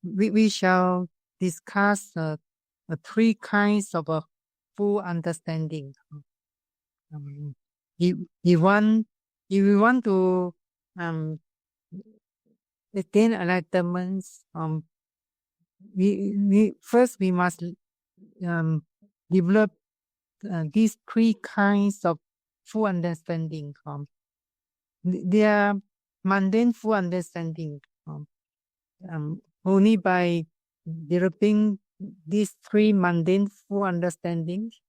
we shall discuss three kinds of full understanding. If we want to attain enlightenment, we must develop these three kinds of full understanding. They are mundane full understanding. Only by developing these three mundane full understandings,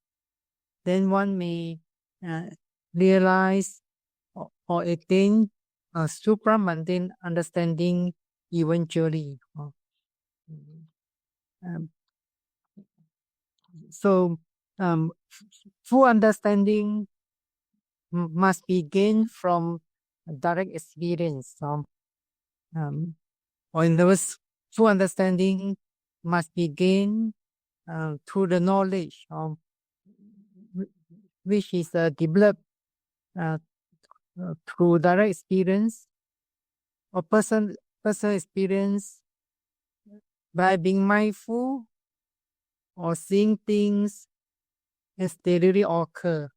then one may realize or attain a supra-mundane understanding eventually. So full understanding must be gained from direct experience. Or in other words, full understanding must be gained through the knowledge which is developed through direct experience or personal experience by being mindful or seeing things as they really occur,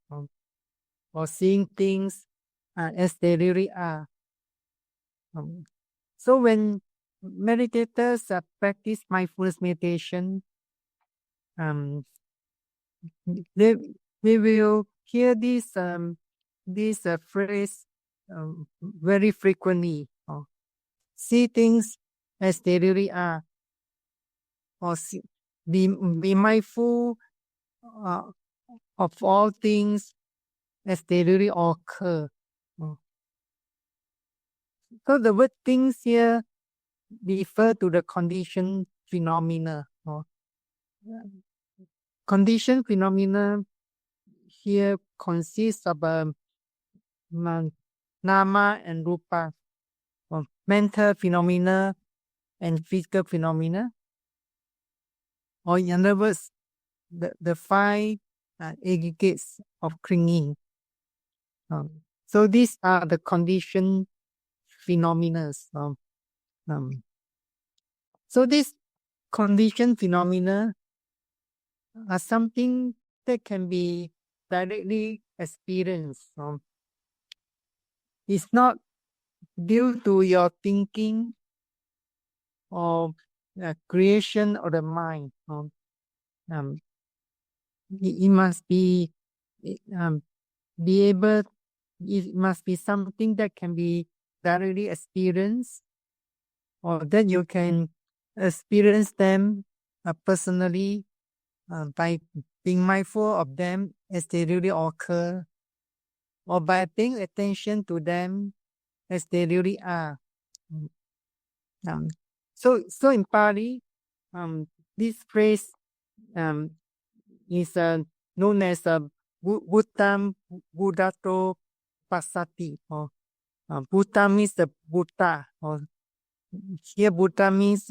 or seeing things as they really are. So when meditators practice mindfulness meditation, they will hear this phrase very frequently. See things as they really are, or be mindful of all things as they really occur. So the word things here refer to the conditioned phenomena. Conditioned phenomena here consists of nama and rupa, mental phenomena and physical phenomena. Or in other words, the five aggregates of clinging. So these are the conditioned phenomena. So these conditioned phenomena are something that can be directly experienced. It's not due to your thinking or creation of the mind. It must be able. It must be something that can be directly experienced, or that you can experience them personally by being mindful of them as they really occur, or by paying attention to them as they really are. So in Pali, this phrase is known as Bhutam Buddhato Pasati. Buddha means the Buddha. Here Buddha means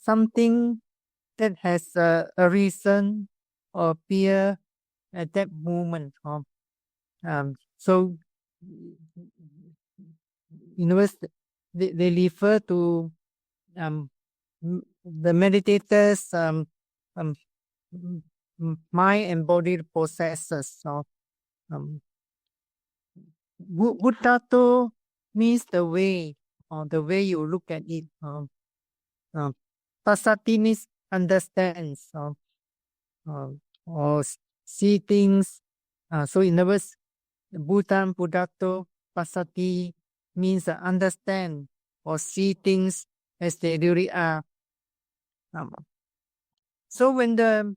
something that has a reason or appear at that moment. So in other words, they refer to the meditators' mind and body processes. Buddhato means the way, or the way you look at it. Pasati means understands, or see things. So in other words, Bhutan Buddhato Pasati means understand or see things as they really are. So when the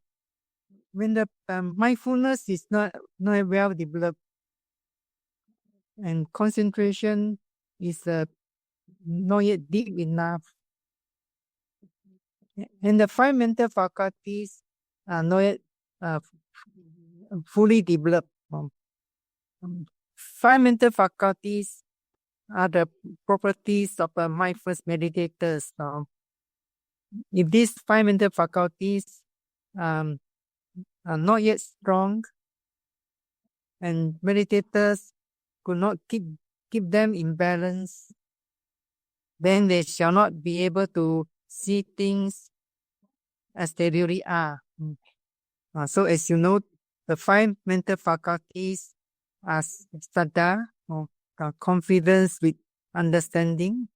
mindfulness is not well developed and concentration is not yet deep enough, and the five mental faculties are not yet fully developed. Five mental faculties are the properties of mindfulness meditators. If these five mental faculties are not yet strong, and meditators could not keep them in balance, then they shall not be able to see things as they really are. So as you know, the five mental faculties are saddha, or confidence with understanding.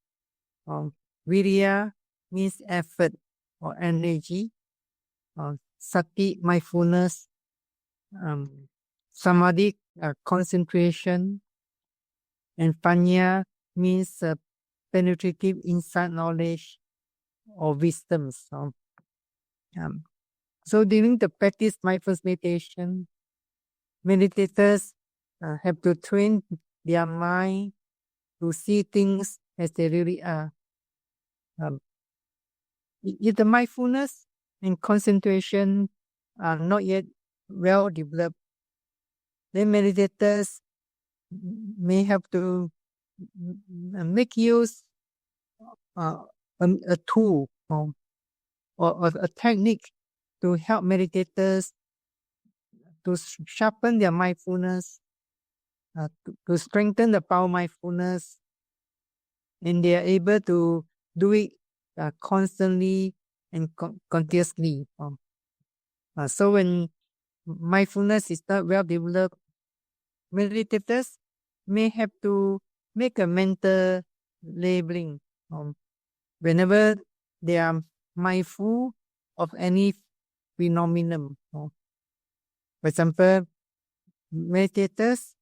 Virya means effort or energy. Sati, mindfulness. Samadhi, concentration. And panya means penetrative insight knowledge or wisdom. So during the practice mindfulness meditation, meditators have to train their mind to see things as they really are. If the mindfulness and concentration are not yet well developed, then meditators may have to make use a tool or a technique to help meditators to sharpen their mindfulness, to strengthen the power of mindfulness, and they are able to do it constantly and continuously. So when mindfulness is not well developed, meditators may have to make a mental labeling. Whenever they are mindful of any phenomenon. For example, meditators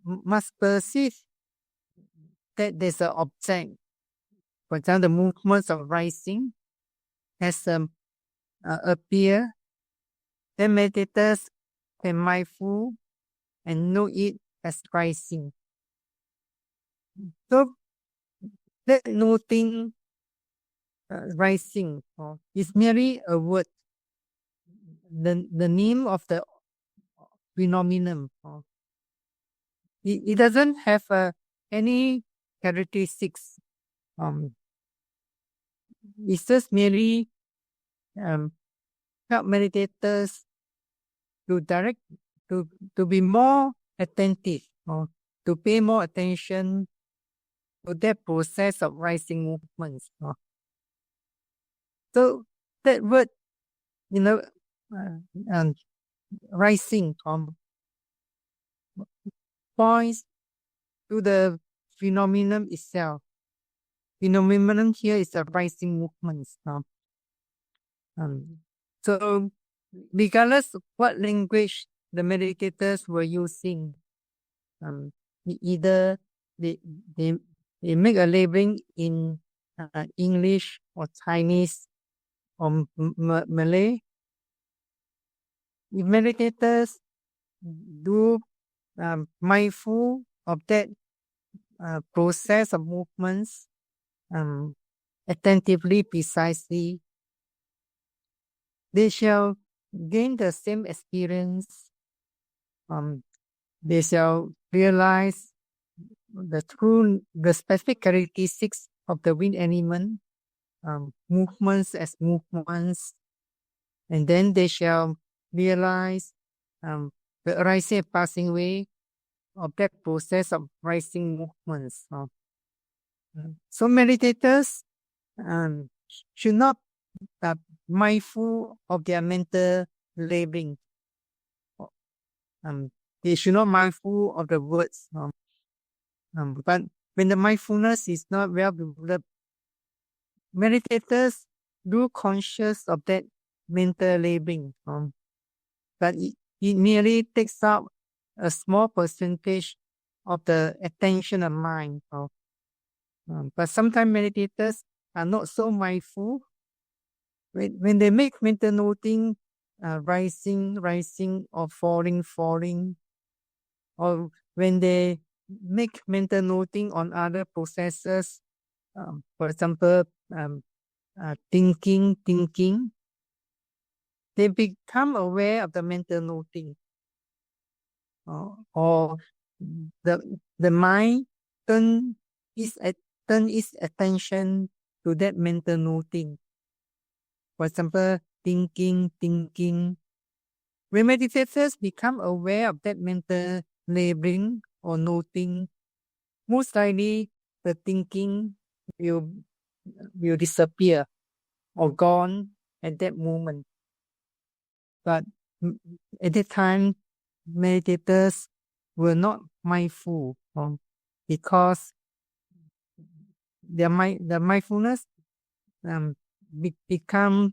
must perceive that there's an object. For example, the movements of rising has appear. Then meditators can mindful and know it as rising. So that noting rising is merely a word, the name of the phenomenon. It doesn't have any characteristics. It's just merely help meditators to direct to be more attentive or to pay more attention to that process of rising movements. So that word, rising points to the phenomenon itself. Phenomenon here is a rising movements. So regardless of what language the meditators were using, either they make a labeling in English or Chinese or Malay. If meditators do mindful of that process of movements attentively, precisely, they shall gain the same experience. They shall realize the specific characteristics of the wind element, movements as movements, and then they shall realize the arising and passing away of that process of rising movements. So meditators should not be mindful of their mental labeling. They should not mindful of the words. But when the mindfulness is not well developed, meditators do conscious of that mental labeling. But it merely takes up a small percentage of the attention of mind. But sometimes meditators are not so mindful. When they make mental noting, rising, or falling, or when they make mental noting on other processes, for example, thinking, they become aware of the mental noting. Or the mind turn its attention to that mental noting. For example, thinking. When meditators become aware of that mental labeling or noting, most likely the thinking will disappear or gone at that moment. But at that time, meditators were not mindful because the mindfulness became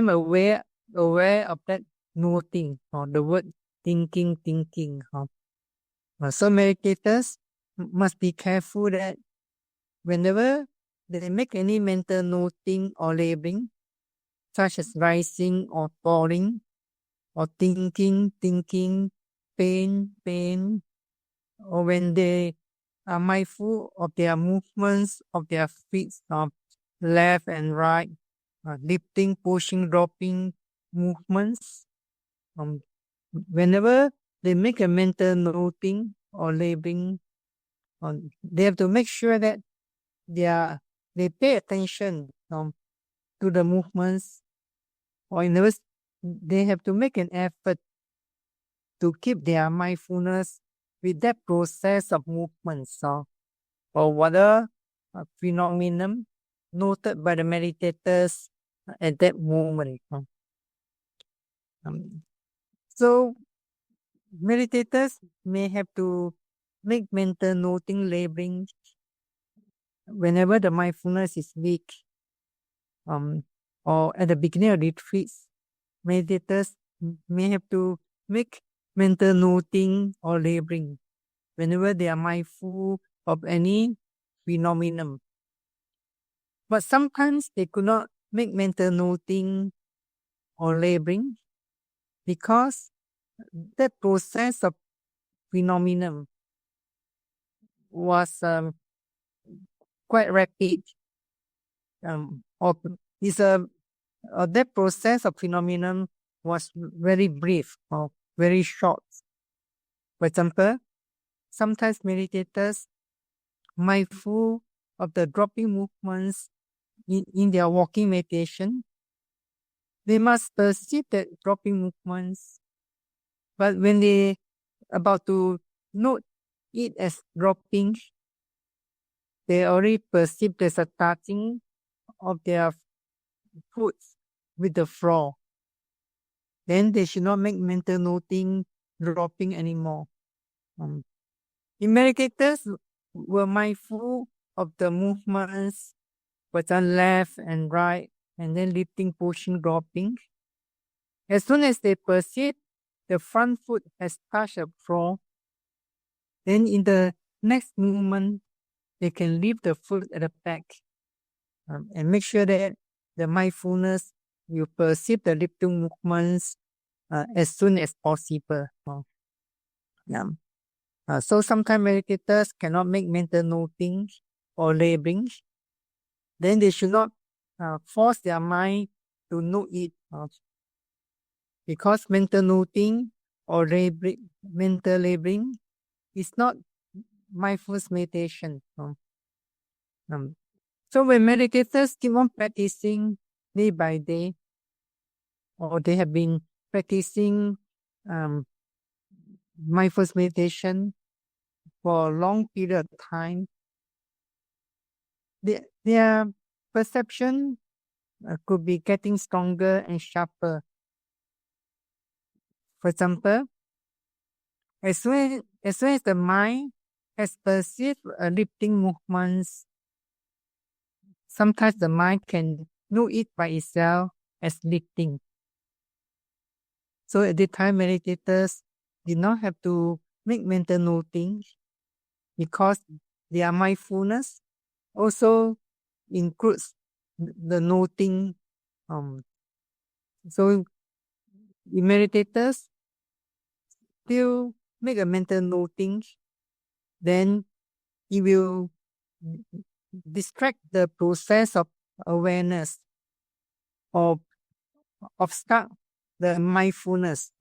aware of that noting or the word thinking. So meditators must be careful that whenever they make any mental noting or labeling, such as rising or falling, or thinking, pain, or when they are mindful of their movements, of their feet, left and right, lifting, pushing, dropping movements. Whenever they make a mental noting or labeling, they have to make sure that they pay attention to the movements, or in other words, they have to make an effort to keep their mindfulness with that process of movements or whatever phenomenon noted by the meditators at that moment. So meditators may have to make mental noting labeling whenever the mindfulness is weak, or at the beginning of retreats. Meditators may have to make mental noting or labeling whenever they are mindful of any phenomenon. But sometimes they could not make mental noting or labeling because that process of phenomenon was quite rapid, or is that process of phenomenon was very brief or very short. For example, sometimes meditators mindful of the dropping movements in their walking meditation, they must perceive that dropping movements. But when they about to note it as dropping, they already perceive there's a touching of their foot with the floor. Then they should not make mental noting dropping anymore. Meditators were mindful of the movements, but on left and right, and then lifting, pushing, dropping. As soon as they perceive the front foot has touched the floor, then in the next movement, they can lift the foot at the back and make sure that the mindfulness will perceive the lifting movements as soon as possible. So sometimes meditators cannot make mental noting or labeling. Then they should not force their mind to note it, because mental noting or mental labeling is not mindfulness meditation. So when meditators keep on practicing day by day, or they have been practicing mindfulness meditation for a long period of time, their perception could be getting stronger and sharper. For example, as soon as the mind has perceived lifting movements, sometimes the mind can know it by itself as lifting. So at the time, meditators did not have to make mental noting because their mindfulness also includes the noting. So the meditators still make a mental noting, then it will distract the process of awareness or obstruct the mindfulness.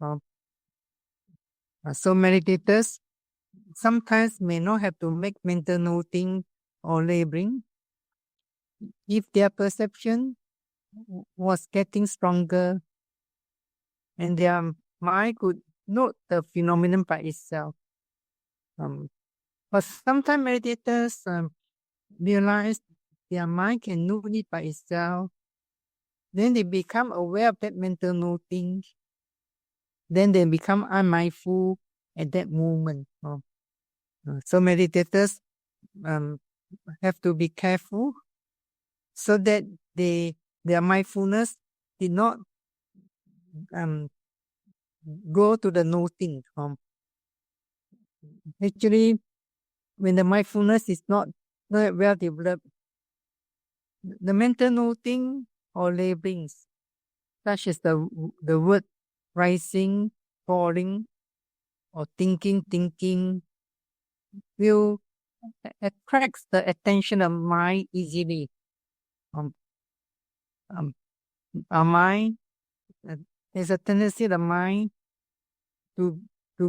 So meditators sometimes may not have to make mental noting or labeling if their perception was getting stronger and their mind could note the phenomenon by itself. But sometimes meditators realize their mind can note it by itself, then they become aware of that mental noting. Then they become unmindful at that moment. So meditators have to be careful so that their mindfulness did not go to the noting. Actually, when the mindfulness is not well developed, the mental noting or labelings, such as the word rising, falling, or thinking, will attract the attention of mind easily. Our mind, there's a tendency of the mind to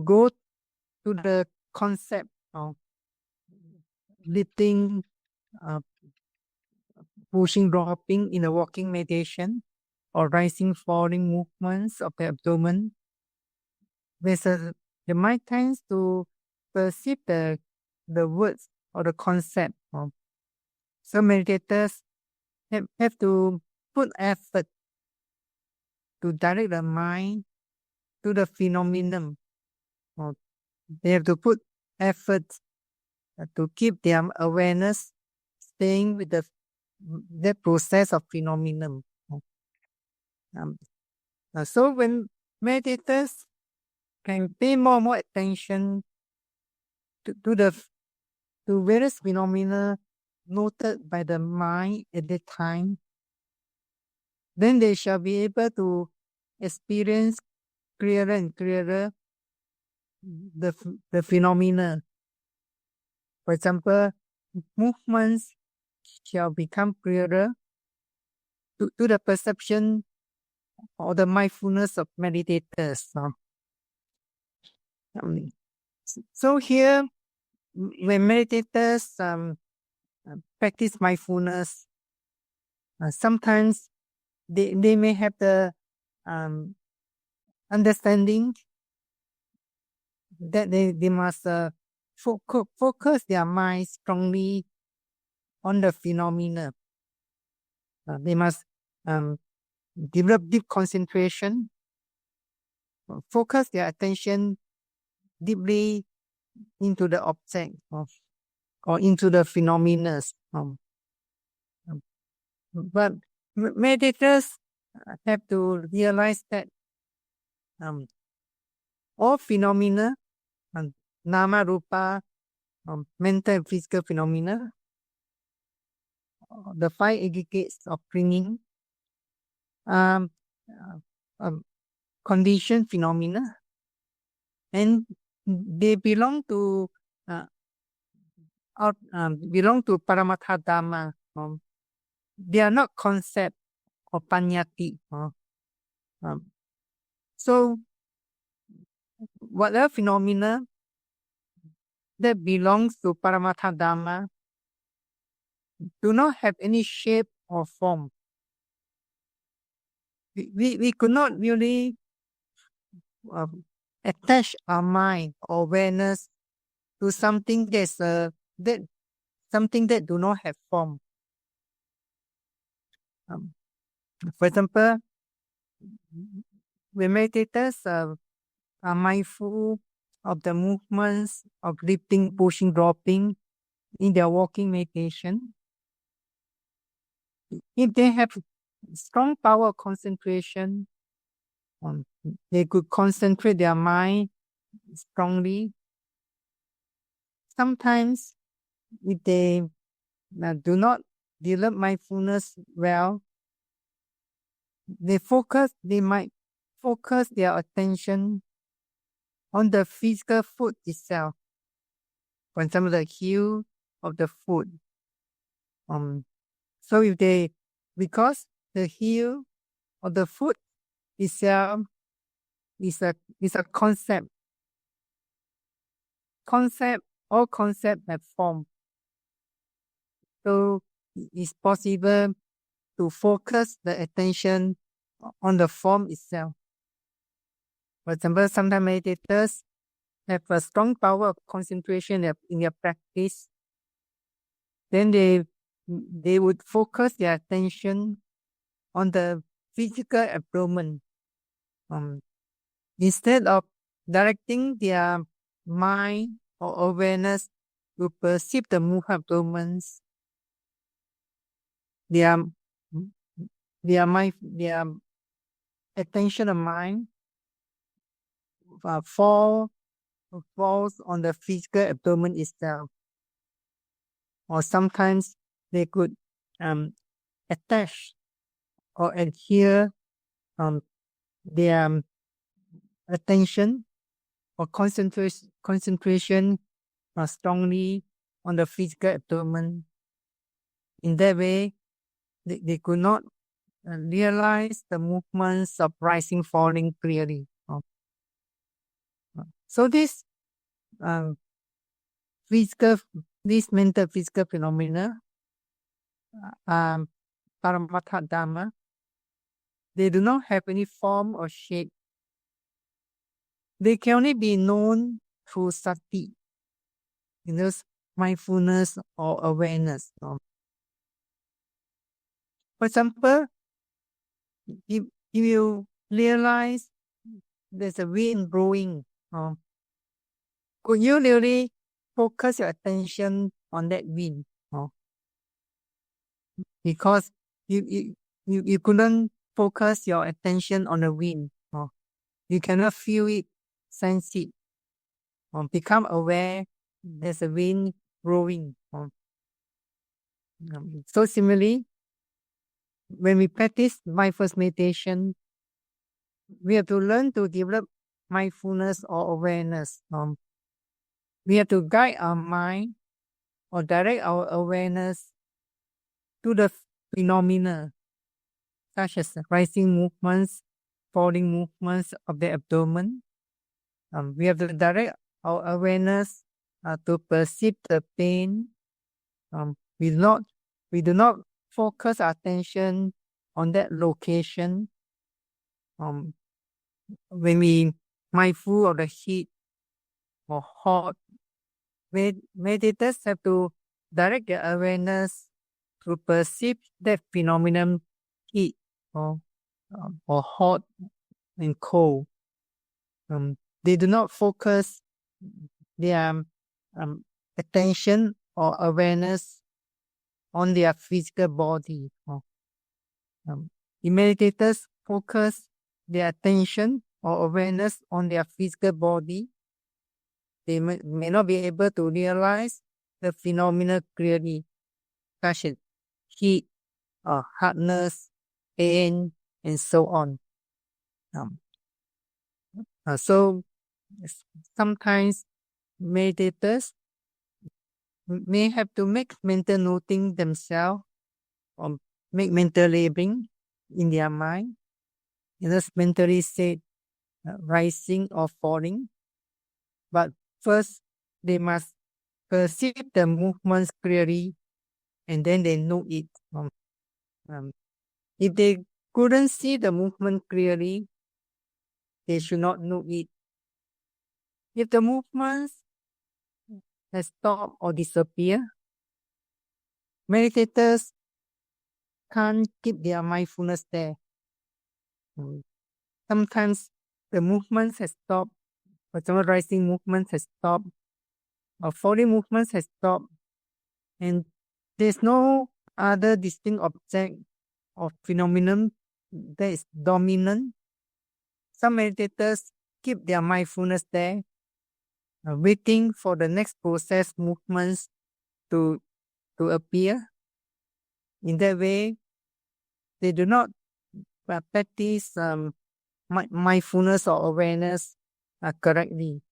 go to the concept of lifting, pushing, dropping in a walking meditation, or rising, falling movements of the abdomen. The mind tends to perceive the words or the concept. So meditators have to put effort to direct the mind to the phenomenon. They have to put effort to keep their awareness staying with the process of phenomenon. So when meditators can pay more and more attention to various phenomena noted by the mind at that time, then they shall be able to experience clearer and clearer the phenomena. For example, movements shall become clearer to the perception or the mindfulness of meditators. So here, when meditators practice mindfulness, sometimes they may have the understanding that they must focus their mind strongly on the phenomena. They must develop deep concentration, focus their attention deeply into the object or into the phenomena. But meditators have to realize that all phenomena, nama, rupa, mental and physical phenomena, the five aggregates of clinging, conditioned phenomena, and they belong to Paramatha Dhamma. They are not concept or panyati. So whatever phenomena that belongs to Paramatha Dhamma do not have any shape or form. We could not really attach our mind or awareness to something that do not have form. For example, when meditators are mindful of the movements of lifting, pushing, dropping in their walking meditation, if they have strong power of concentration, they could concentrate their mind strongly. Sometimes, if they do not develop mindfulness well, they might focus their attention on the physical foot itself. For example, the heel of the foot. So because the heel of the foot itself is a concept. All concepts have form. So it's possible to focus the attention on the form itself. For example, sometimes meditators have a strong power of concentration in their practice. then they would focus their attention on the physical abdomen. Instead of directing their mind or awareness to perceive the moved abdomens, their attention of mind falls on the physical abdomen itself. Or sometimes they could attach or adhere their attention or concentration strongly on the physical abdomen. In that way, they could not realize the movements of rising, falling clearly. So this mental physical phenomena, Paramatha Dhamma, they do not have any form or shape. They can only be known through sati, mindfulness or awareness. For example, if you realize there's a wind blowing, could you really focus your attention on that wind? Because you couldn't focus your attention on the wind. You cannot feel it, sense it, become aware there's a wind blowing. So similarly, when we practice mindfulness meditation, we have to learn to develop mindfulness or awareness. We have to guide our mind or direct our awareness to the phenomena, such as rising movements, falling movements of the abdomen. We have to direct our awareness to perceive the pain. We do not focus our attention on that location. When we mindful of the heat or hot, meditators have to direct their awareness to perceive that phenomenon, heat or hot and cold. They do not focus their attention or awareness on their physical body. The meditators focus their attention or awareness on their physical body. They may not be able to realize the phenomena clearly, such as heat, hardness, pain, and so on. So sometimes meditators may have to make mental noting themselves or make mental labeling in their mind. Just mentally say rising or falling. But first, they must perceive the movements clearly and then they know it. If they couldn't see the movement clearly, they should not know it. If the movements has stopped or disappear, meditators can't keep their mindfulness there. Sometimes the movements has stopped, for example, rising movements has stopped, or falling movements has stopped, and there's no other distinct object or phenomenon that is dominant. Some meditators keep their mindfulness there, waiting for the next process movements to appear. In that way, they do not practice mindfulness or awareness correctly.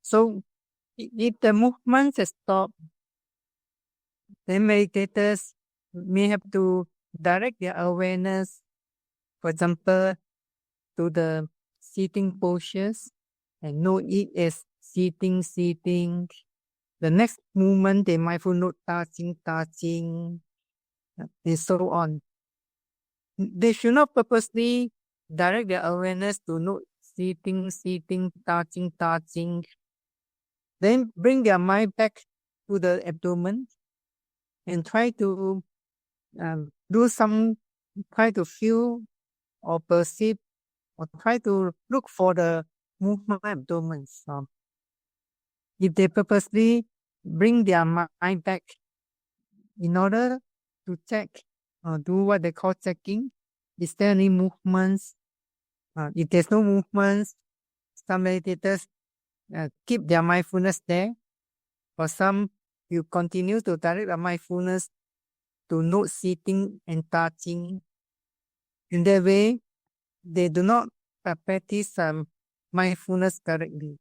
So, if the movements stop, then meditators may have to direct their awareness, for example, to the sitting postures and note it as sitting. The next movement, they mindful note touching, and so on. They should not purposely direct their awareness to note sitting, touching. Then bring their mind back to the abdomen and try to try to feel or perceive or try to look for the movement abdomen. If they purposely bring their mind back in order to check, do what they call checking, is there any movements? If there's no movements, some meditators keep their mindfulness there. For some, you continue to direct the mindfulness to note sitting and touching. In that way, they do not practice mindfulness correctly.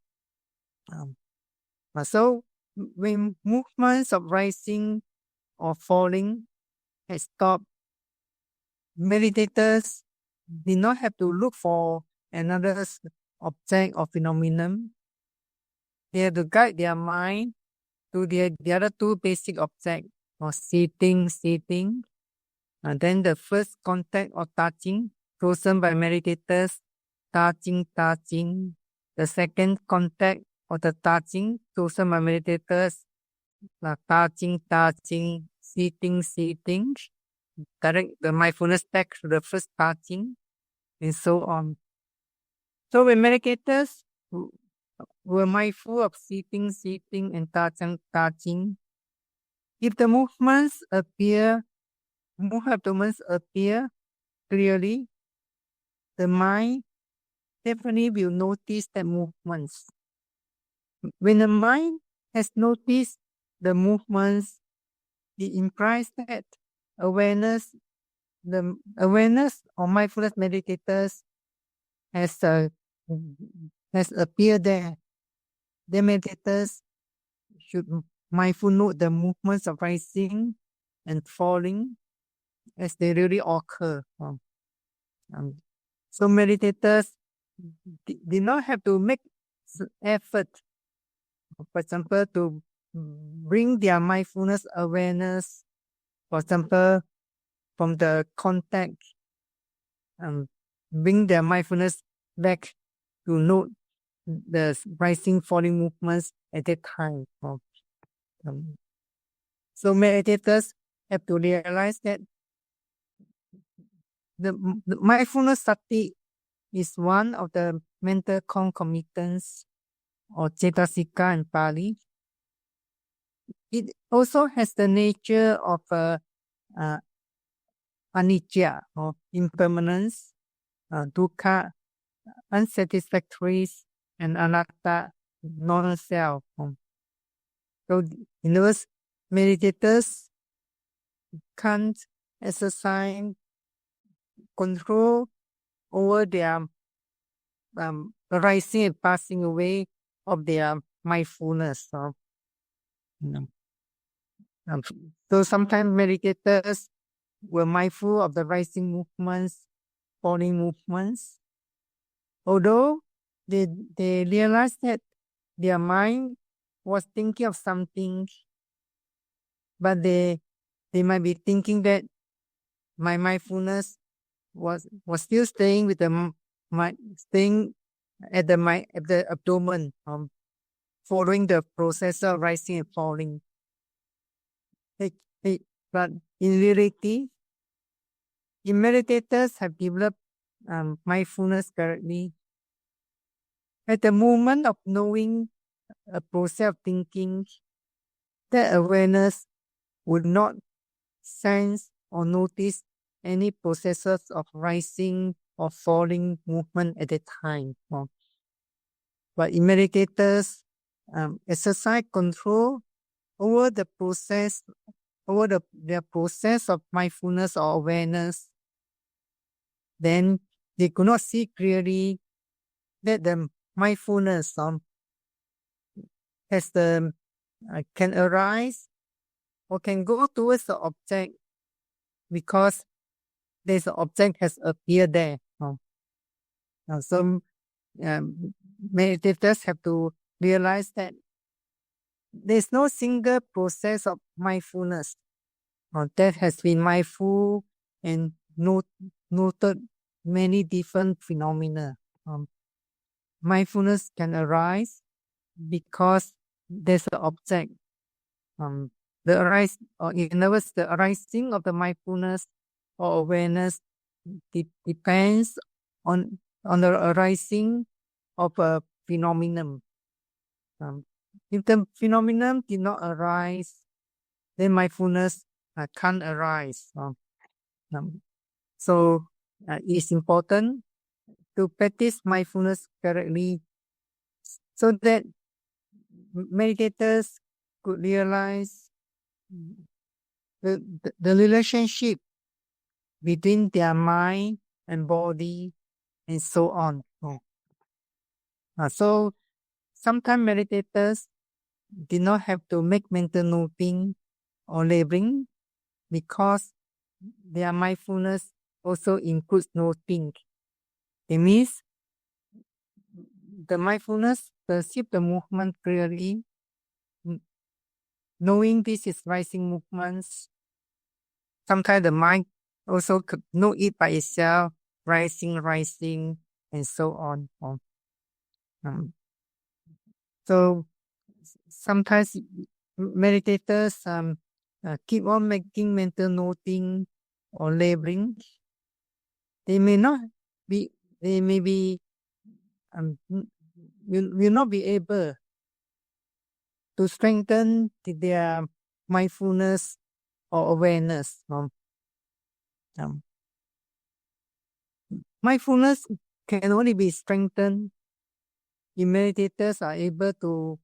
So, when movements of rising or falling has stopped, meditators did not have to look for another object or phenomenon. They have to guide their mind to the other two basic objects, or sitting, and then the first contact or touching, chosen by meditators, touching. The second contact or the touching, chosen by meditators, touching, sitting, direct the mindfulness back to the first touching, and so on. So when meditators were mindful of sitting, and touching, if the movements appear clearly, the mind definitely will notice the movements. When the mind has noticed the movements, it implies that the awareness of mindfulness meditators has appeared there. The meditators should mindful note the movements of rising and falling as they really occur. So meditators did not have to make effort, for example, to bring their mindfulness awareness, for example, from the contact, bring their mindfulness back to note the rising, falling movements at that time. So meditators have to realize that the mindfulness sati is one of the mental concomitants, or cetasika in Pali. It also has the nature of anicca, or impermanence, dukkha, unsatisfactory, and anatta, non-self. So in other words, meditators can't exercise control over their rising and passing away of their mindfulness. So sometimes meditators were mindful of the rising movements, falling movements, although they realized that their mind was thinking of something, but they might be thinking that my mindfulness was still staying with staying at the abdomen, following the process of rising and falling. But in reality, if meditators have developed mindfulness correctly, at the moment of knowing a process of thinking, that awareness would not sense or notice any processes of rising or falling movement at that time. But in meditators exercise control over the process, over their process of mindfulness or awareness, then they could not see clearly that the mindfulness has can arise or can go towards the object because there's an object has appeared there. So meditators have to realize that there's no single process of mindfulness that has been mindful and noted many different phenomena. Mindfulness can arise because there's an object The arise, or in other words, the arising of the mindfulness or awareness depends on the arising of a phenomenon. If the phenomenon did not arise, then mindfulness can't arise. So it's important to practice mindfulness correctly so that meditators could realize the relationship between their mind and body and so on. So sometimes meditators did not have to make mental noting or labeling because their mindfulness also includes noting. It means the mindfulness perceives the movement clearly, knowing this is rising movements. Sometimes the mind also could know it by itself, rising, and so on. So sometimes meditators keep on making mental noting or labeling. They may be will not be able to strengthen their mindfulness or awareness. Mindfulness can only be strengthened if meditators are able to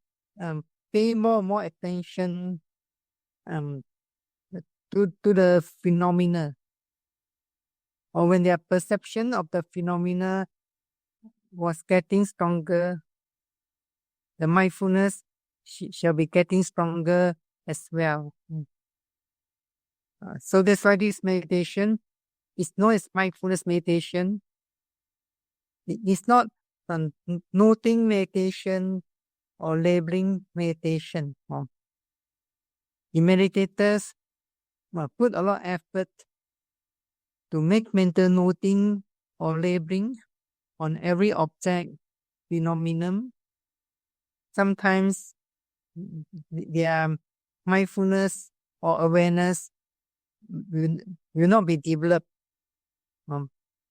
pay more and more attention to the phenomena, or when their perception of the phenomena was getting stronger, the mindfulness shall be getting stronger as well. So that's why this meditation is known as mindfulness meditation. It's not noting meditation or labeling meditation. The meditators put a lot of effort to make mental noting or labeling on every object, phenomenon. Sometimes their mindfulness or awareness will not be developed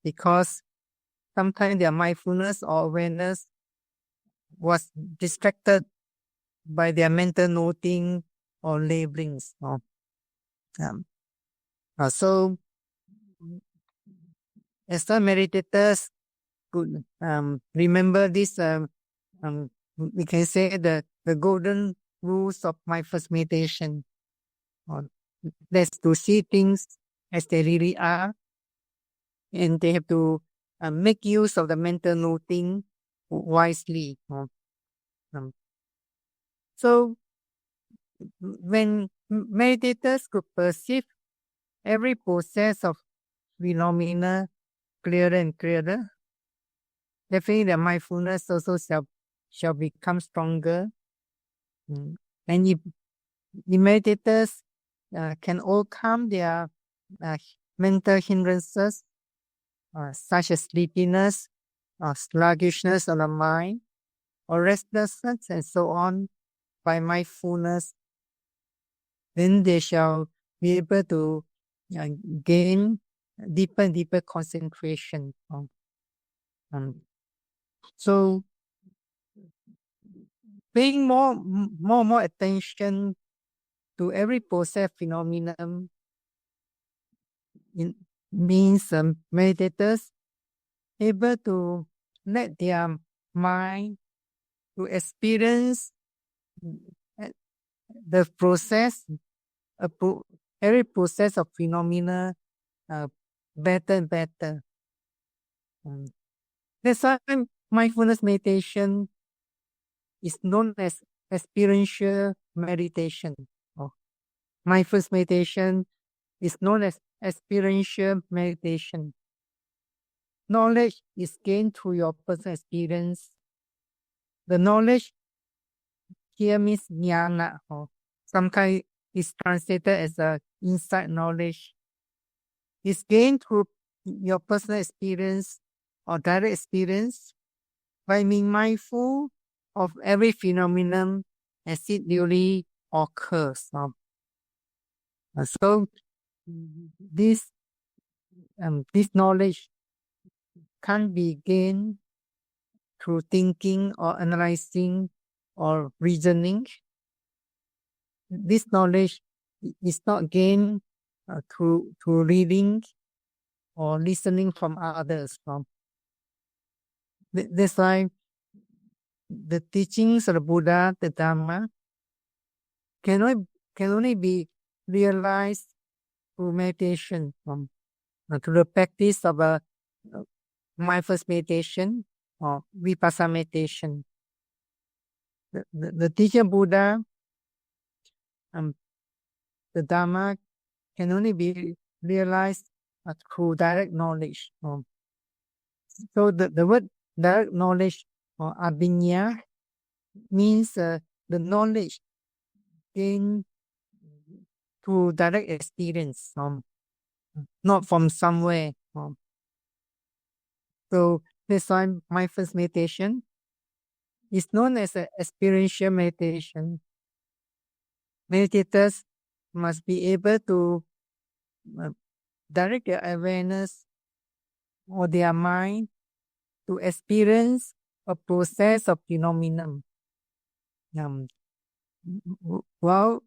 because sometimes their mindfulness or awareness was distracted by their mental noting or labelings. So as the meditators could remember this, we can say the golden rules of mindfulness meditation. That's to see things as they really are, and they have to make use of the mental noting wisely. So when meditators could perceive every process of phenomena clearer and clearer, definitely the mindfulness also shall become stronger. And if the meditators can overcome their mental hindrances, such as sleepiness, sluggishness of the mind, or restlessness, and so on, by mindfulness, then they shall be able to gain deeper and deeper concentration. So paying more attention to every process phenomenon means meditators able to let their mind to experience the process, every process of phenomena better and better. That's why mindfulness meditation is known as experiential meditation. Mindfulness meditation is known as experiential meditation. Knowledge is gained through your personal experience. The knowledge here means jnana. Sometimes it's translated as a insight knowledge. It's gained through your personal experience or direct experience by being mindful of every phenomenon as it duly occurs. So this knowledge can't be gained through thinking or analyzing or reasoning. This knowledge is not gained through reading or listening from others. That's why the teachings of the Buddha, the Dharma, can only be realized through meditation, through the practice of a mindfulness meditation or vipassana meditation. The teaching of Buddha, the Dharma, can only be realized through direct knowledge. So the word direct knowledge or abhinya means the knowledge gained through direct experience, not from somewhere. So that's why mindfulness meditation is known as an experiential meditation. Meditators must be able to direct their awareness or their mind to experience a process of phenomenon. While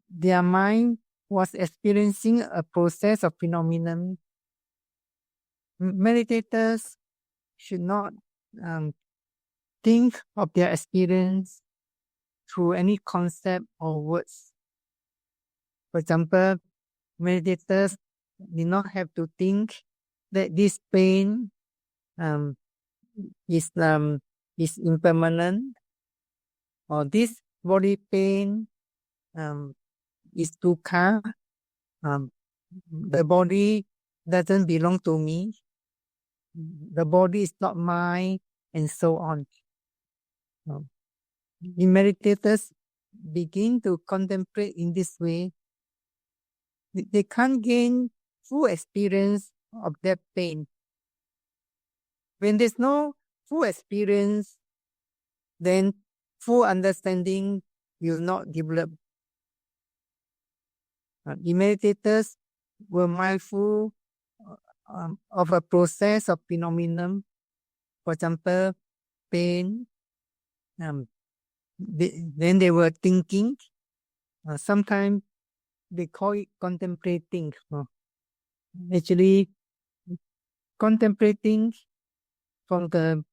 their mind was experiencing a process of phenomenon, meditators should not think of their experience through any concept or words. For example, meditators did not have to think that this pain is impermanent, or this body pain is dukkha. The body doesn't belong to me. The body is not mine, and so on. The meditators begin to contemplate in this way. They can't gain full experience of that pain. When there's no full experience, then full understanding will not develop. The meditators were mindful of a process of phenomenon. For example, pain. Then they were thinking. Sometimes they call it contemplating. Actually, contemplating from the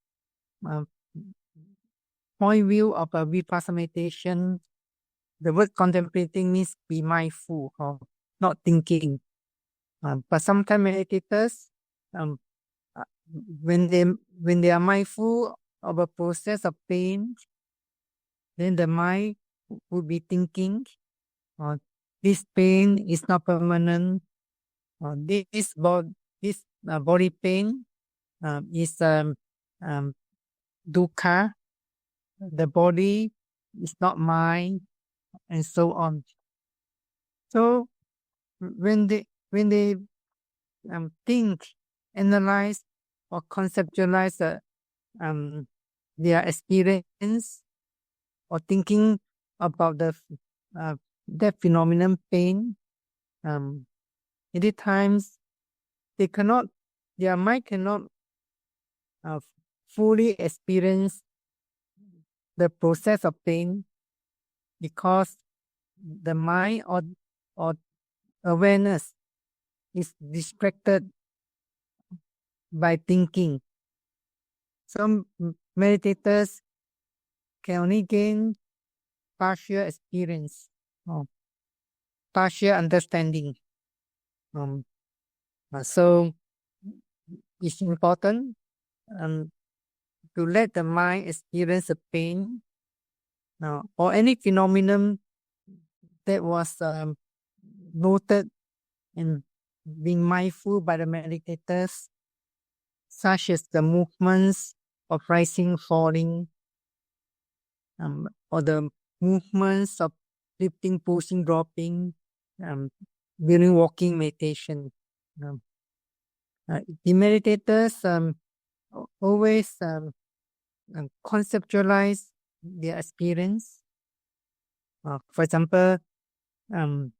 point of view of a vipassana meditation, the word contemplating means be mindful, not thinking. But sometimes meditators, when they are mindful of a process of pain, then the mind would be thinking, this pain is not permanent. This body pain is dukkha. The body is not mine, and so on. So when they think, analyze, or conceptualize their experience, or thinking about that phenomenon pain, many times their mind cannot fully experience the process of pain, because the mind or awareness is distracted by thinking. Some meditators can only gain partial experience, partial understanding. So it's important to let the mind experience the pain or any phenomenon that was noted and being mindful by the meditators, such as the movements of rising, falling, or the movements of lifting, pushing, dropping, during walking meditation. The meditators always conceptualize their experience For example, when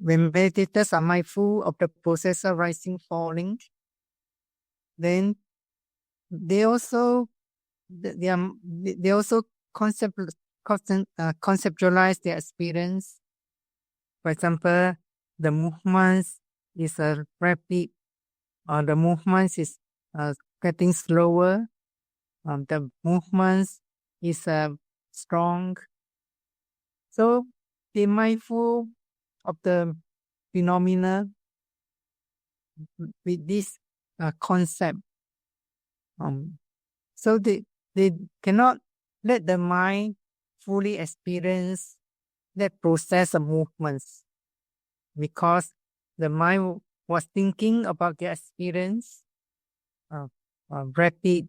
meditators are mindful of the process of rising, falling, then they also conceptualize their experience. For example, the movements is rapid, or the movements is getting slower. The movements is strong. So they mindful of the phenomena with this concept. So they cannot let the mind fully experience that process of movements, because the mind was thinking about the experience, rapid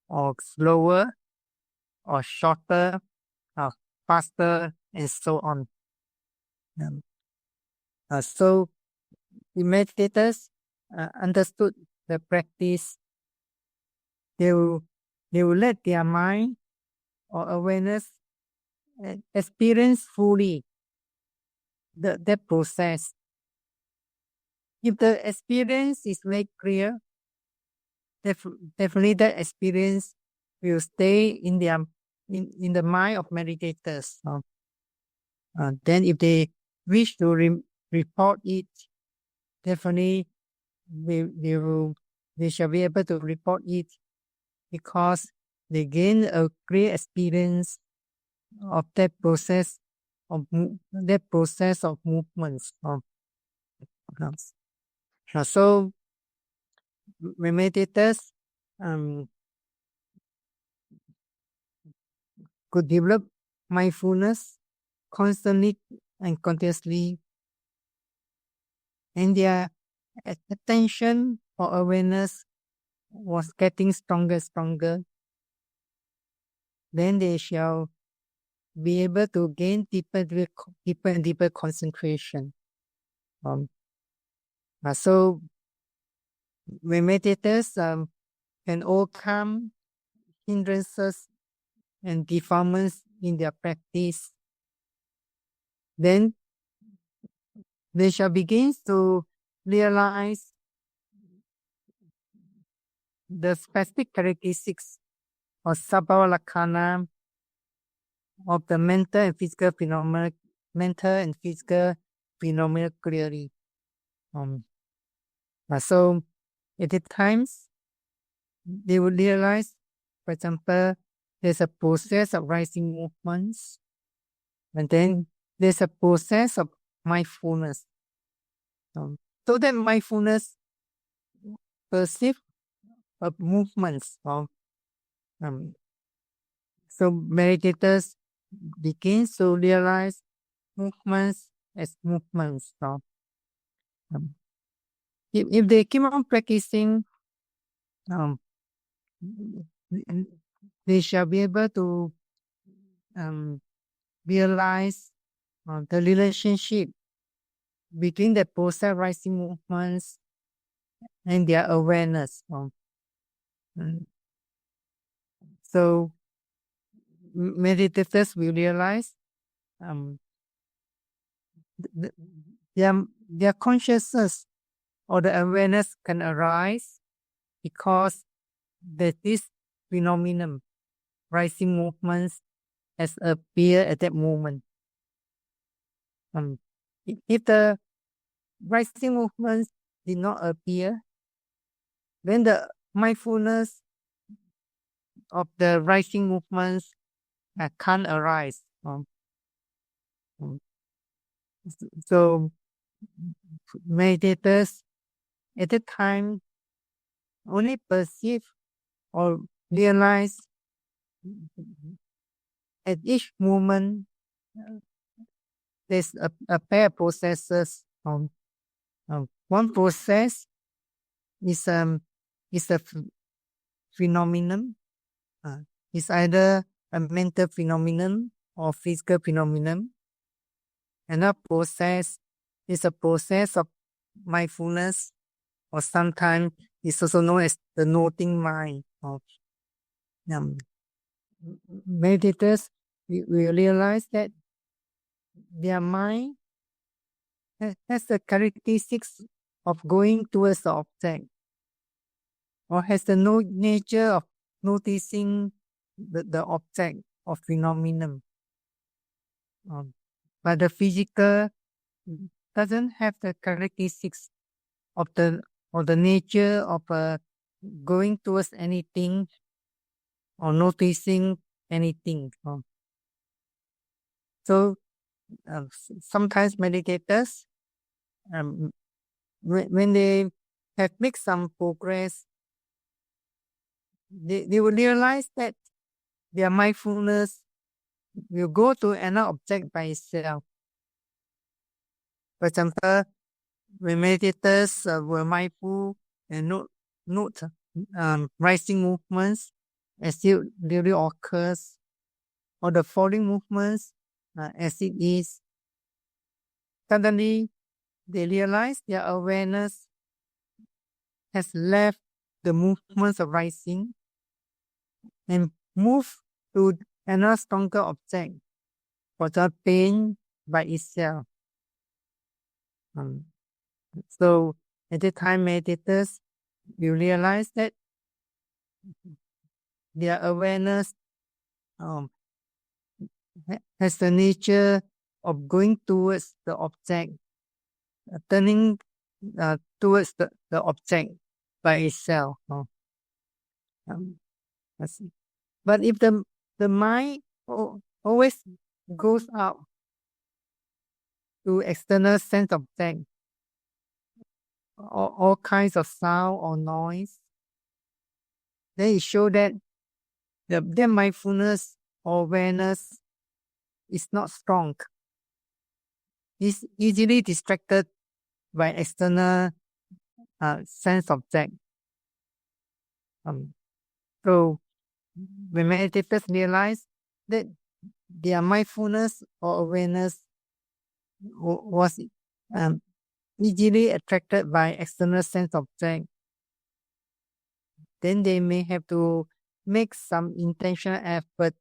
or slower or shorter, faster, and so on. So the meditators understood the practice. They will let their mind or awareness experience fully that process. If the experience is very clear, definitely that experience will stay in the mind of meditators. Then if they wish to report it, definitely they shall be able to report it, because they gain a clear experience of that process of movements. So when meditators could develop mindfulness constantly and continuously, and their attention or awareness was getting stronger, then they shall be able to gain deeper and deeper concentration. So when meditators can overcome hindrances and defilements in their practice, then they shall begin to realize the specific characteristics or sabhava lakkhana of the mental and physical phenomena clearly. So at the times, they will realize, for example, there's a process of rising movements, and then there's a process of mindfulness. So that mindfulness perceive of movements. So meditators begin to realize movements as movements. If they keep on practicing, they shall be able to realize the relationship between the process rising movements and their awareness. So meditators will realize their consciousness or the awareness can arise because that this phenomenon, rising movements, has appeared at that moment. If the rising movements did not appear, then the mindfulness of the rising movements can't arise. So meditators at the time only perceive or realize at each moment there's a pair of processes. One process is a phenomenon. It's either a mental phenomenon or physical phenomenon. Another process is a process of mindfulness, or sometimes it's also known as the noting mind. Meditators will realize that their mind has the characteristics of going towards the object, or has the nature of noticing the object of phenomenon. But the physical doesn't have the characteristics of the nature of going towards anything or noticing anything. So sometimes meditators, when they have made some progress, they will realize that their mindfulness will go to another object by itself. For example, when meditators were mindful and note rising movements as it really occurs, or the falling movements as it is, suddenly they realize their awareness has left the movements of rising and moved to another stronger object, for the pain by itself. So at the time, meditators will realize that their awareness has the nature of going towards the object, turning towards the object by itself. But if the mind always goes out to external sense object, all kinds of sound or noise, then it shows that their mindfulness or awareness is not strong. It's easily distracted by external sense object. So when meditators realize that their mindfulness or awareness was easily attracted by external sense object, then they may have to make some intentional effort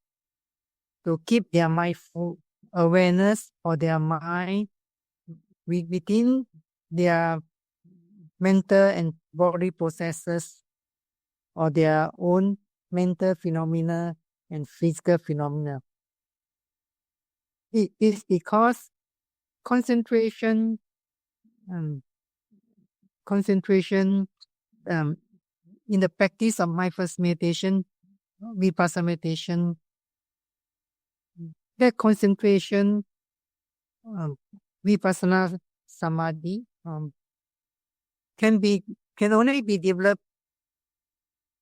to keep their mindful awareness or their mind within their mental and body processes, or their own mental phenomena and physical phenomena. It is because concentration in the practice of mindfulness meditation, vipassana meditation, that concentration, vipassana samadhi, can only be developed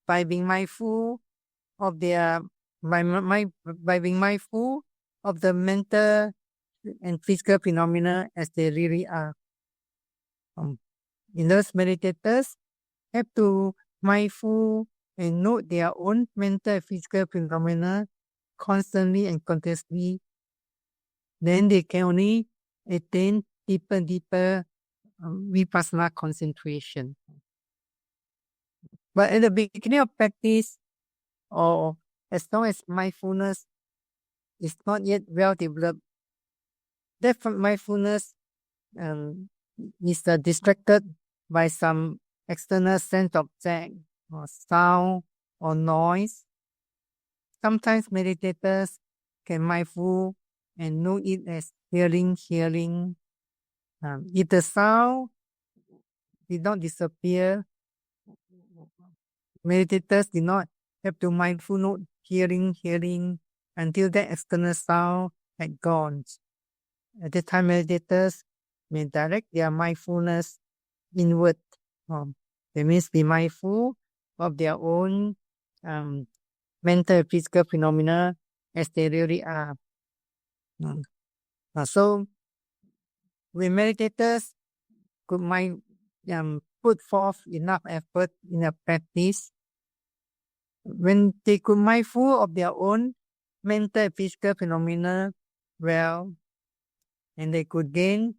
by being mindful of their by being mindful of the mental and physical phenomena as they really are. In those meditators have to mindful and note their own mental and physical phenomena constantly and continuously. Then they can only attain deeper vipassana concentration. But at the beginning of practice, or as long as mindfulness is not yet well developed, that mindfulness is distracted by some external sense object or sound or noise. Sometimes meditators can mindful and know it as hearing. If the sound did not disappear, meditators did not have to mindful note hearing until that external sound had gone. At the time, meditators may direct their mindfulness inward. That means be mindful of their own mental and physical phenomena as they really are. So when meditators could put forth enough effort in a practice, when they could mindful of their own mental and physical phenomena well, and they could gain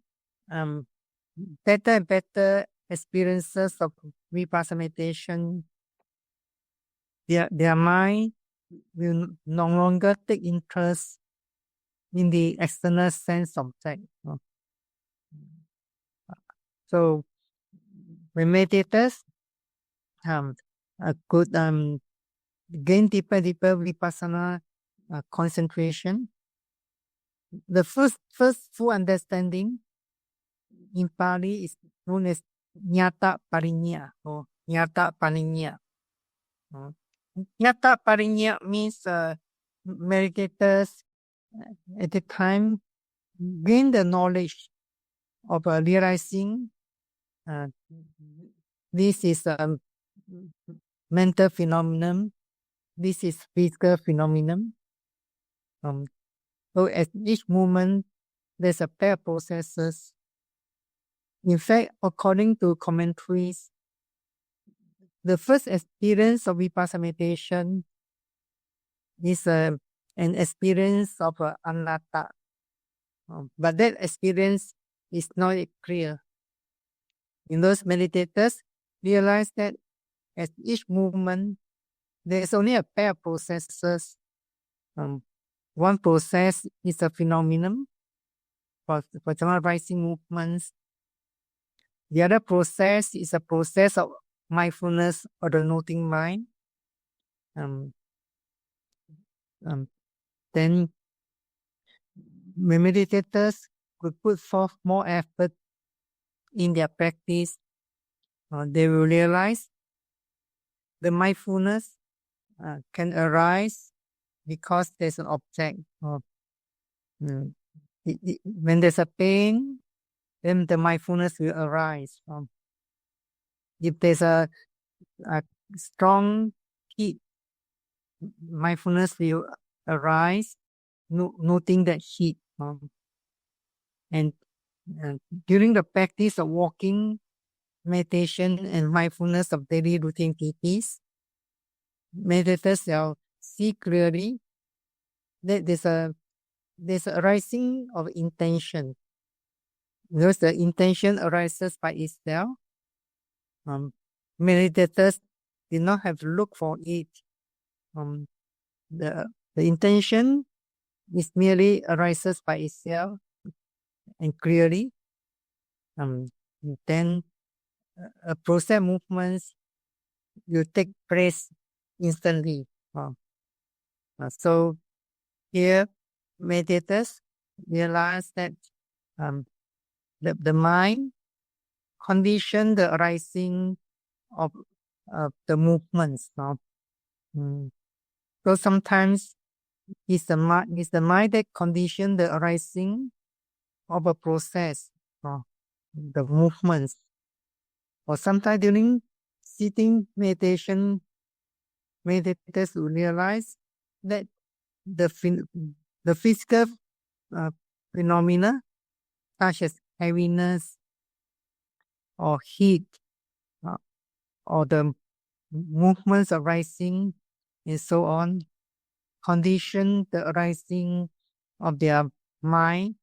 better and better experiences of vipassana meditation, their mind will no longer take interest in the external sense object. So when meditators could gain deeper vipassana concentration, the first full understanding in Pali is known as Nyata Parinya or Nyata Paninya. Nyata Parinya means meditators at the time gain the knowledge of realizing this is a mental phenomenon, this is physical phenomenon. So at each moment, there's a pair of processes. In fact, according to commentaries, the first experience of vipassana meditation is an experience of anatta. But that experience is not clear. In those meditators, realize that at each movement, there is only a pair of processes. One process is a phenomenon, for example, rising movements. The other process is a process of mindfulness or the noting mind. Then meditators could put forth more effort in their practice. They will realize the mindfulness can arise because there's an object. When there's a pain, then the mindfulness will arise. If there's a strong heat, mindfulness will arise, noting that heat. And during the practice of walking, meditation, and mindfulness of daily routine activities, meditators will see clearly that there's a arising of intention. Because the intention arises by itself, meditators did not have to look for it. The intention is merely arises by itself and clearly. Then a process movements will take place instantly. So here, meditators realize that the mind condition the arising of the movements. So sometimes it's the mind that condition the arising of a process, the movements. Or sometimes during sitting meditation, meditators will realize that the physical phenomena such as heaviness or heat or the movements arising and so on condition the arising of their mind,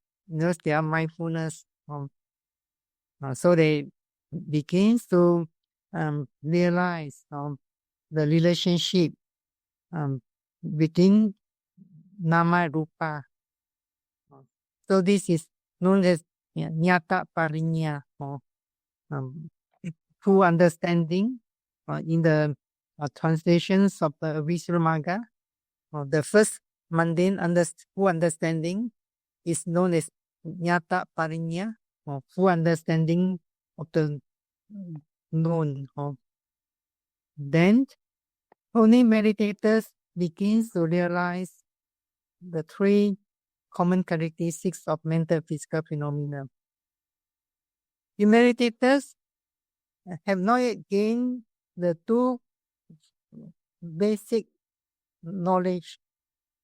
their mindfulness. So they begin to realize the relationship between nama rupa. So this is known as Nyata Parinya, or full understanding. In the translations of the Visuddhimagga, the first mundane full understanding is known as Nyata Parinya, or full understanding of the known. Then only meditators begin to realize the three common characteristics of mental physical phenomena. The meditators have not yet gained the two basic knowledge.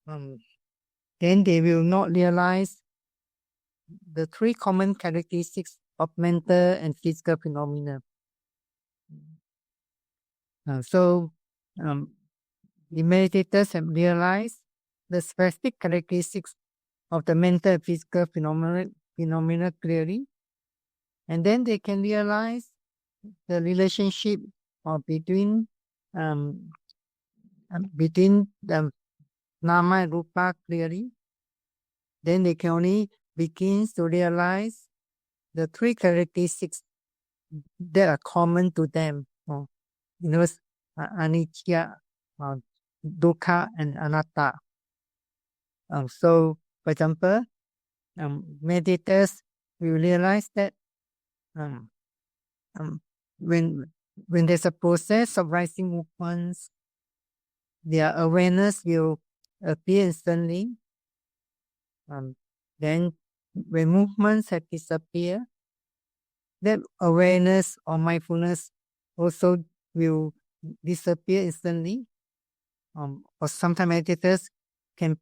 Then they will not realize the three common characteristics of mental and physical phenomena. So the meditators have realized the specific characteristics of the mental and physical phenomena clearly, and then they can realize the relationship between the nama and rupa clearly, then they can only begin to realize the three characteristics that are common to them. Anicca, dukkha, and anatta. So, for example, meditators will realize that um, um, when there's a process of rising movements, their awareness will appear instantly. Then, when movements have disappeared, that awareness or mindfulness also will disappear instantly. Or sometimes meditators can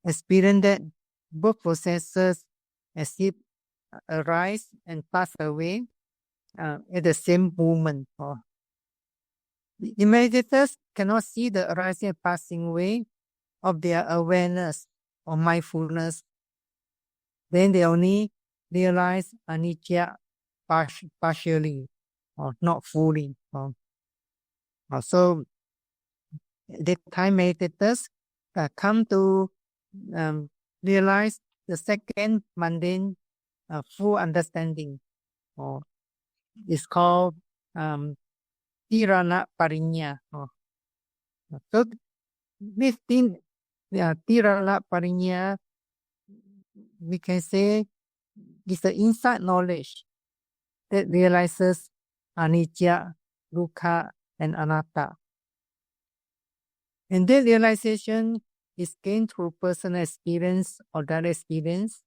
experience that both processes as if arise and pass away at the same moment. The meditators cannot see the arising and passing away of their awareness or mindfulness. Then they only realize anicca partially or not fully. So the time meditators come to realize the second mundane full understanding, or it's called tirana parinya. So this thing, tirana parinya, we can say, is the insight knowledge that realizes anicca, dukkha, and anatta. And that realization is gained through personal experience or direct experience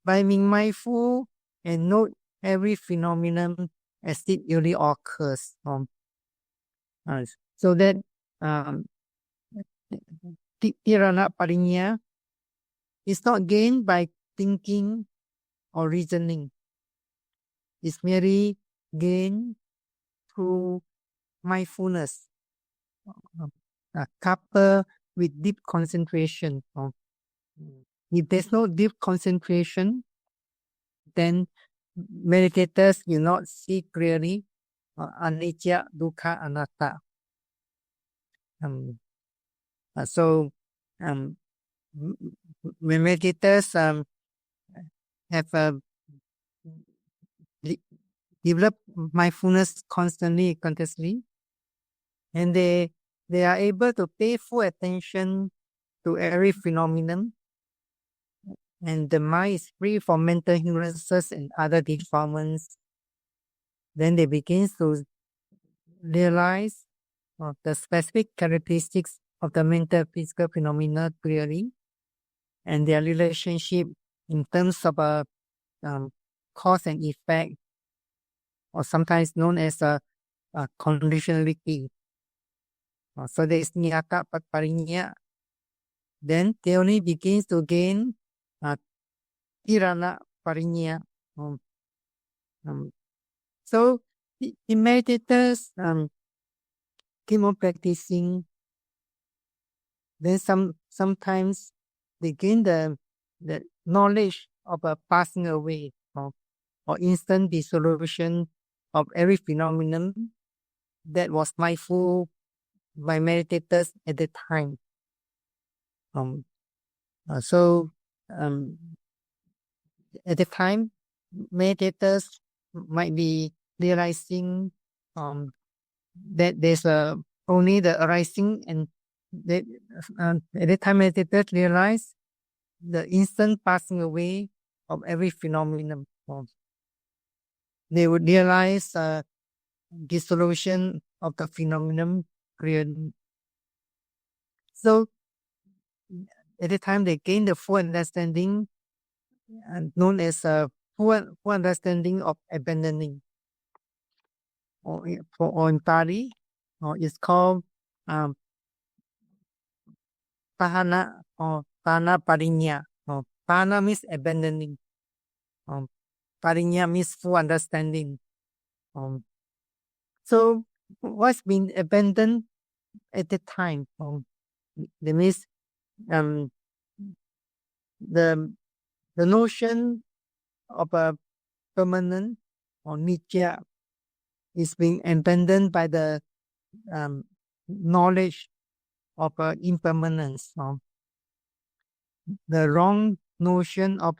by being mindful and note every phenomenon as it really occurs. So that tirana parinya is not gained by thinking or reasoning. It's merely gained through mindfulness, coupled with deep concentration. If there's no deep concentration, then meditators will not see clearly anicca, dukkha, anatta. So when meditators have developed mindfulness constantly, continuously, and they are able to pay full attention to every phenomenon, and the mind is free from mental hindrances and other defilements, then they begin to realize the specific characteristics of the mental physical phenomena clearly, and their relationship in terms of cause and effect, or sometimes known as conditionality. So there is niyata parinya. Then they only begins to gain tirana parinya. So the meditators keep on practicing. Then sometimes they gain the knowledge of a passing away or instant dissolution of every phenomenon that was mindful by meditators at the time. So at the time, meditators might be realizing that there's only the arising, and that at the time meditators realize the instant passing away of every phenomenon. They would realize dissolution of the phenomenon clearly. So at the time they gain the full understanding, known as full understanding of abandoning, or in Pali, it's called pahana or pana parinya. Pana means abandoning. Parinya means full understanding. So what's been abandoned at the time? That means the notion of a permanent or nittya is being abandoned by the knowledge of impermanence. The wrong notion of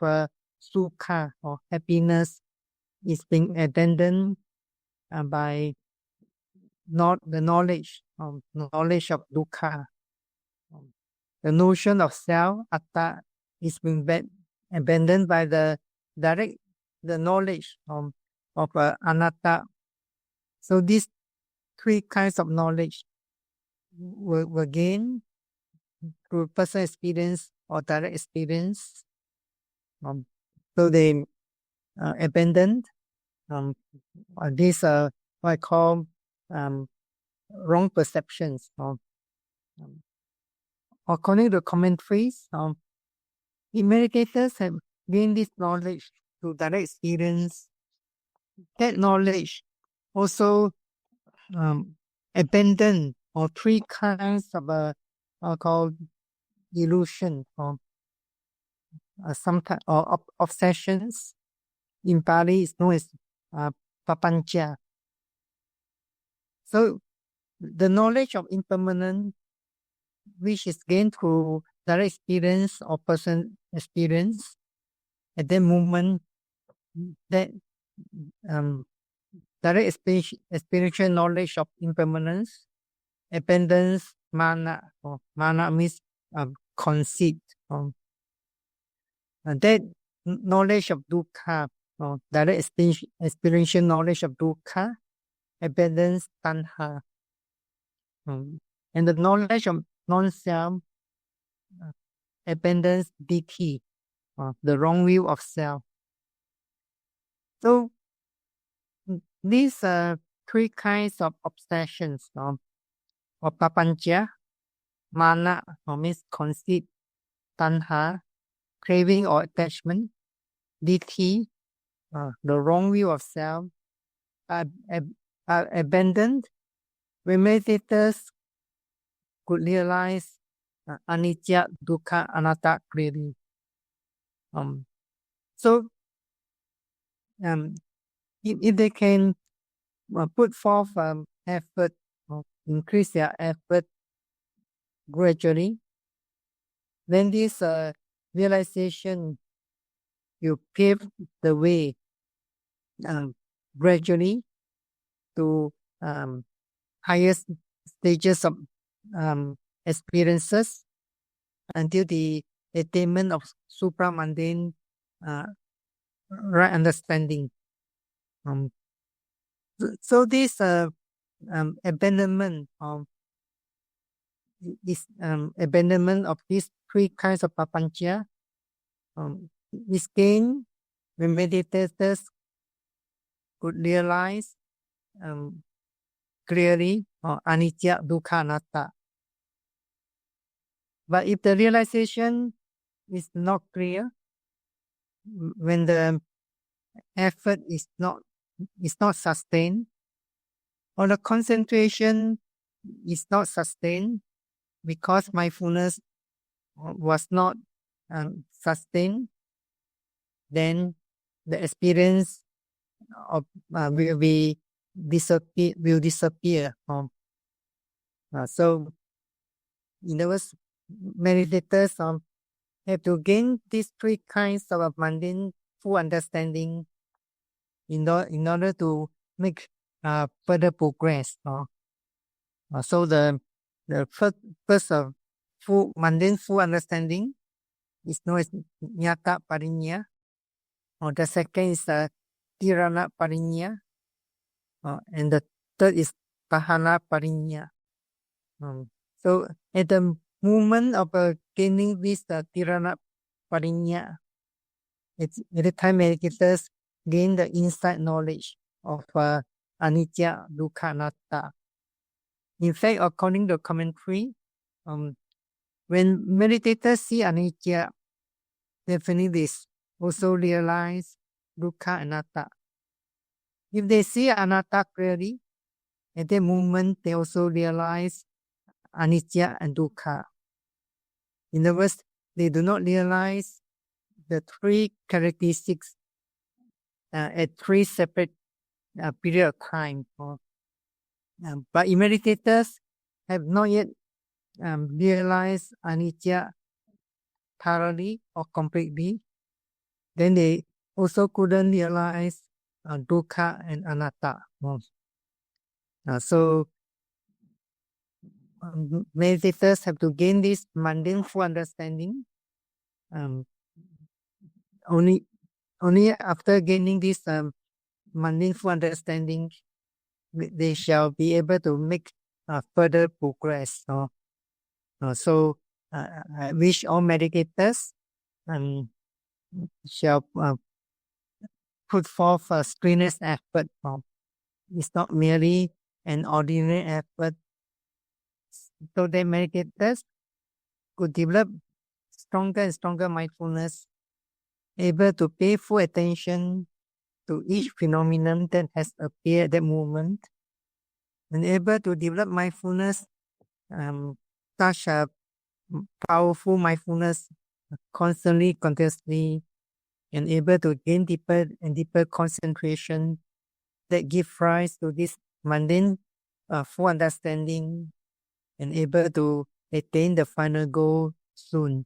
sukha or happiness is being abandoned by not the knowledge of dukkha. The notion of self, atta, is being abandoned by the knowledge of anatta. So these three kinds of knowledge were gained through personal experience or direct experience. So they abandoned these what I call wrong perceptions. According to commentaries, meditators have gained this knowledge through direct experience. That knowledge also abandoned or three kinds of called illusion or sometimes or obsessions. In Pali, it's known as papancha. So the knowledge of impermanence, which is gained through direct experience or person experience, at that moment, that direct experiential knowledge of impermanence abandons mana, or mana means conceit. That knowledge of dukkha, or direct experiential knowledge of dukkha, abandons tanha. And the knowledge of non-self abandons ditti, the wrong view of self. So these three kinds of obsessions or papancha, mana, or means conceit, tanha, craving or attachment, ditti, the wrong view of self, are abandoned when meditators could realize anicca, dukkha, anatta clearly. So if they can put forth effort, increase their effort gradually, then this realization will pave the way gradually to highest stages of experiences until the attainment of supramundane right understanding. So this abandonment of these three kinds of papancha is gained when meditators could realize clearly anicca, dukkha, anatta. But if the realization is not clear, when the effort is not sustained, or the concentration is not sustained because mindfulness was not sustained, then the experience of will disappear. So in other words, meditators have to gain these three kinds of mundane full understanding in order to make further progress. So the first mundane full understanding is known as nyata parinya, or the second is tirana parinya, and the third is pahana parinya. So at the moment of gaining this tirana parinya, at the time meditators gain the insight knowledge of anicca, dukkha, anatta. In fact, according to commentary, when meditators see anicca, definitely they also realize dukkha, anatta. If they see anatta clearly, at that moment they also realize anicca and dukkha. In other words, they do not realize the three characteristics at three separate period of time. But meditators have not yet realized anicca thoroughly or completely, then they also couldn't realize dukkha and anatta. So meditators have to gain this mundane full understanding. Only after gaining this mundane full understanding, they shall be able to make further progress. So I wish all meditators shall put forth a strenuous effort. It's not merely an ordinary effort. So the meditators could develop stronger and stronger mindfulness, able to pay full attention to each phenomenon that has appeared at that moment, and able to develop mindfulness, such a powerful mindfulness, constantly, continuously, and able to gain deeper and deeper concentration that give rise to this mundane full understanding, and able to attain the final goal soon.